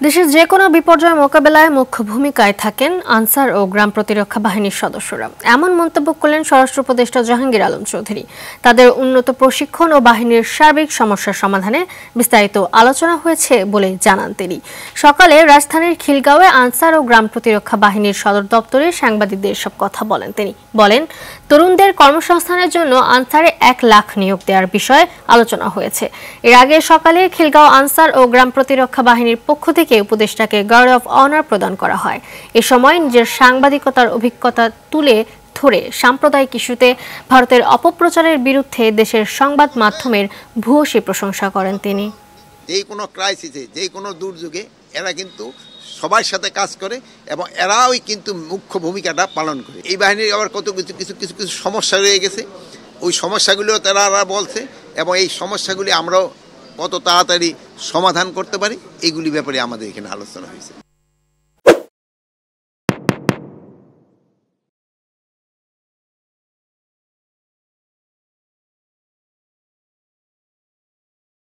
দেশের যে কোনো বিপর্যয় মোকাবেলায় মুখ্য ভূমিকায় থাকেন আনসার ও গ্রাম প্রতিরক্ষা বাহিনীর সদস্যরা। এমন মন্তব্য করলেন স্বরাষ্ট্র উপদেষ্টা জাহাঙ্গীর আলম চৌধুরী। তাদের উন্নত প্রশিক্ষণ ও বাহিনীর সার্বিক সমস্যার সমাধানে বিস্তারিত আলোচনা হয়েছে বলে জানান তিনি। সকালে রাজধানীর খিলগাঁওয়ে আনসার ও গ্রাম প্রতিরক্ষা বাহিনীর সদর দপ্তরে সাংবাদিকদের এসব কথা বলেন তিনি। বলেন, তরুণদের কর্মসংস্থানের জন্য আনসারে 1 লাখ নিয়োগ দেওয়ার বিষয়ে আলোচনা হয়েছে। এর আগে সকালে খিলগাঁও আনসার ও গ্রাম প্রতিরক্ষা বাহিনীর পক্ষ থেকে উপদেষ্টাকে গার্ড অফ অনার প্রদান করা হয়। এ সময় নিজের সাংবাদিকতার অভিজ্ঞতা তুলে ধরে সাম্প্রদায়িক ইস্যুতে ভারতের অপপ্রচারের বিরুদ্ধে দেশের সংবাদ মাধ্যমের ভূয়সী প্রশংসা করেন তিনি। যে কোনো ক্রাইসিসে, যে কোনো দুর্যোগে এরা কিন্তু সবার সাথে কাজ করে এবং এরাই কিন্তু মুখ্য ভূমিকাটা পালন করে। এই বাহিনীর আবার কত কিছু সমস্যা রয়ে গেছে, ওই সমস্যাগুলিও তারা বলছে এবং এই সমস্যাগুলি আমরাও কত তাড়াতাড়ি সমাধান করতে পারি, এইগুলি ব্যাপারে আমাদের এখানে আলোচনা হয়েছে।